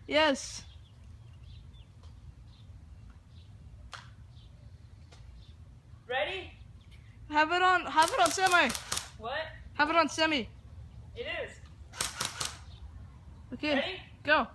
Yes. Ready? Have it on semi. What? Have it on semi. It is. Okay. Ready? Go.